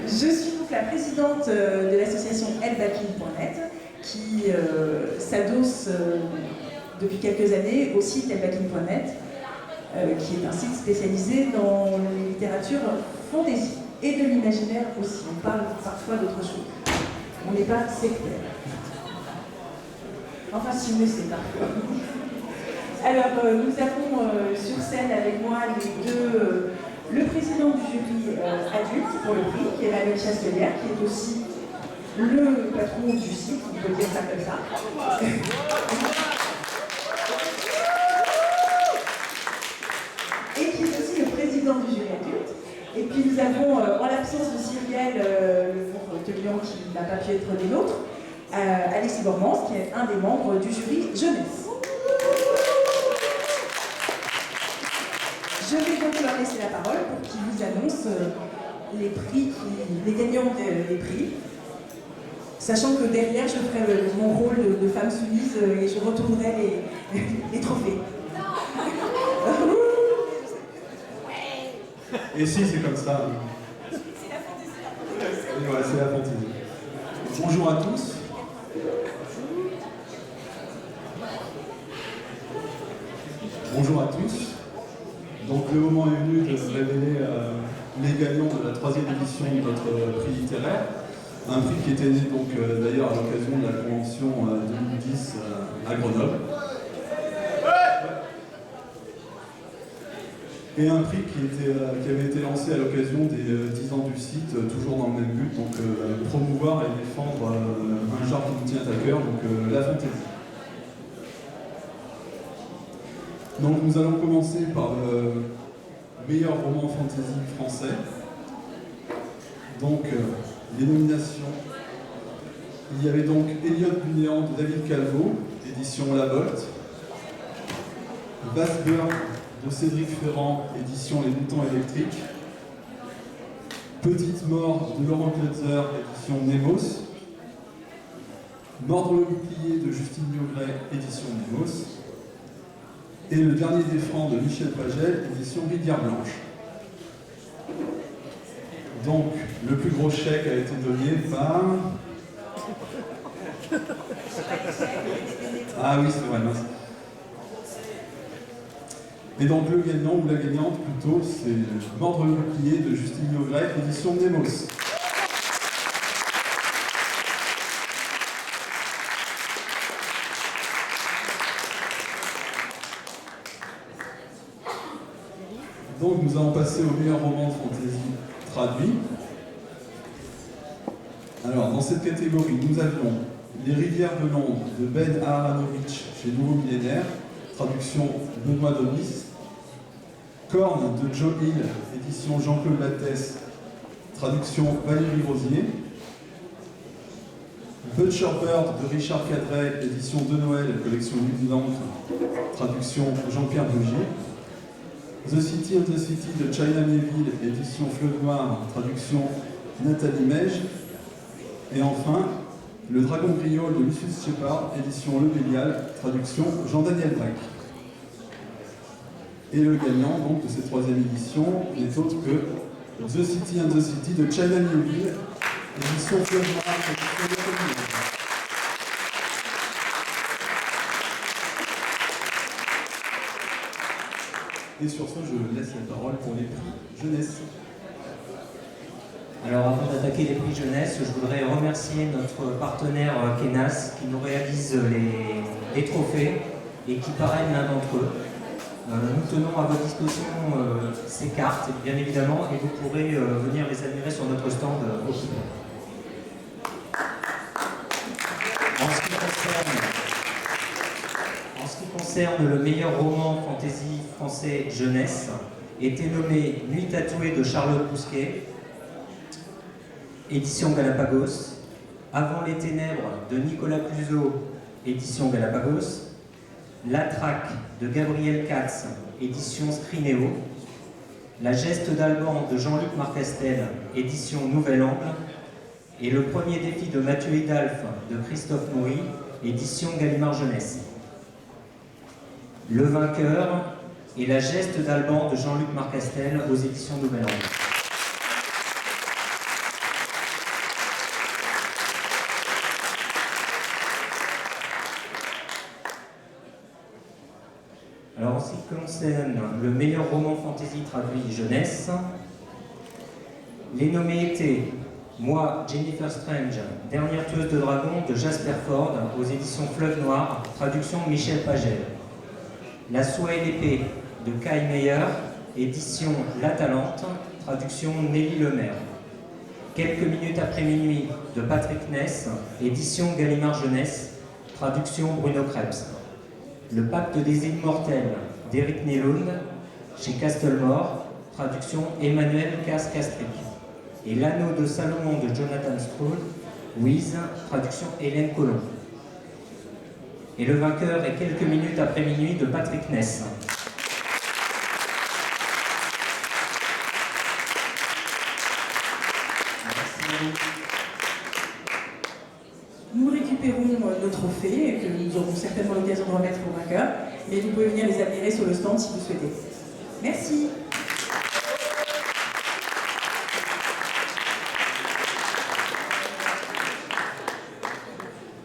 Je suis donc la présidente de l'association elbacking.net qui s'adosse depuis quelques années au site elbacking.net qui est un site spécialisé dans la littérature fantasy et de l'imaginaire aussi. On parle parfois d'autre chose. On n'est pas sectaire. Enfin, si vous laissez parfois. Alors, nous avons sur scène avec moi les deux, le président du jury adulte pour le prix, qui est Emmanuel Chastelière, qui est aussi le patron du site, on peut dire ça comme ça. Et qui est aussi le président du jury adulte. Et puis nous avons, en l'absence de Cyrielle, le client qui n'a pas pu être des nôtres, Alexis Bormans, qui est un des membres du jury jeunesse. Je vais donc leur laisser la parole pour qu'ils vous annoncent les prix, les gagnants des prix. Sachant que derrière, je ferai mon rôle de femme soumise et je retournerai les trophées. Et si, c'est comme ça. C'est la fantaisie. Ouais, c'est la fantaisie. Bonjour à tous. Bonjour à tous. Donc le moment est venu de révéler les gagnants de la 3e édition de notre prix littéraire. Un prix qui était né donc d'ailleurs à l'occasion de la convention 2010 à Grenoble. Et un prix qui avait été lancé à l'occasion des 10 ans du site, toujours dans le même but, donc promouvoir et défendre un genre qui nous tient à cœur, donc la fantaisie. Donc nous allons commencer par le meilleur roman fantasy français. Donc les nominations. Il y avait donc Elliot du Néant de David Calvo, édition La Volte. Vasburg de Cédric Ferrand, édition Les Moutons Électriques. Petite Mort de Laurent Klutzer, édition Nemos. Mordre le bouclier de Justine Miaugret, édition Nemos. Et Le Dernier des Francs de Michel Pagel, édition Rivière Blanche. Donc, le plus gros chèque a été donné par... Ah oui, c'est vrai, mince. Et donc le gagnant, ou la gagnante plutôt, c'est Mordre le bouclier de Justine Miaugret, édition Nemos. Donc nous allons passer au meilleur roman de fantasy traduit. Alors dans cette catégorie, nous avions Les Rivières de Londres de Ben Aharonovitch chez Nouveau Millénaire, traduction Benoît Domis. Corne de Joe Hill, édition Jean-Claude Lattès, traduction Valérie Rosier. Butcher Bird de Richard Cadret, édition de Noël, collection Louis d'encre, traduction Jean-Pierre Bougier. The City of the City de China Miéville, édition Fleuve Noir, traduction Nathalie Meige. Et enfin, Le Dragon Griot de Lucius Shepard, édition Le Bélial, traduction Jean-Daniel Braque. Et le gagnant donc, de cette 3e édition n'est autre que The City and the City de China Miéville, édition Fleuve Noir, traduction Nathalie Meige. Et sur ce, je laisse la parole pour les prix jeunesse. Alors avant d'attaquer les prix jeunesse, je voudrais remercier notre partenaire Kenas qui nous réalise les trophées et qui parraine l'un d'entre eux. Nous tenons à votre disposition ces cartes, bien évidemment, et vous pourrez venir les admirer sur notre stand au Québec. En ce qui concerne le meilleur roman fantasy français jeunesse, était nommé Nuit tatouée de Charlotte Bousquet, édition Galapagos, Avant les ténèbres de Nicolas Cluzot, édition Galapagos, La Traque de Gabriel Katz, édition Scrinéo, La Geste d'Alban de Jean-Luc Marcastel, édition Nouvel Angle, et Le Premier défi de Mathieu Hidalph de Christophe Moury, édition Gallimard Jeunesse. Le vainqueur est La Geste d'Alban de Jean-Luc Marcastel aux éditions Nouvel Angle. ce qui concerne le meilleur roman fantasy traduit jeunesse, les nommés étaient moi, Jennifer Strange, Dernière tueuse de dragons de Jasper Ford aux éditions Fleuve Noir, traduction Michel Pagel. La soie et l'épée de Kai Meyer, édition La Talente, traduction Nelly Lemaire. Quelques minutes après minuit de Patrick Ness, édition Gallimard Jeunesse, traduction Bruno Krebs. Le pacte des immortels d'Éric Nélund, chez Castlemore, traduction Emmanuel Castric. Et L'anneau de Salomon de Jonathan Stroud, Wiz, traduction Hélène Collomb. Et le vainqueur est Quelques minutes après minuit de Patrick Ness. Nous récupérons nos trophées, que nous aurons certainement l'occasion de remettre aux vainqueurs, mais vous pouvez venir les admirer sur le stand si vous souhaitez. Merci.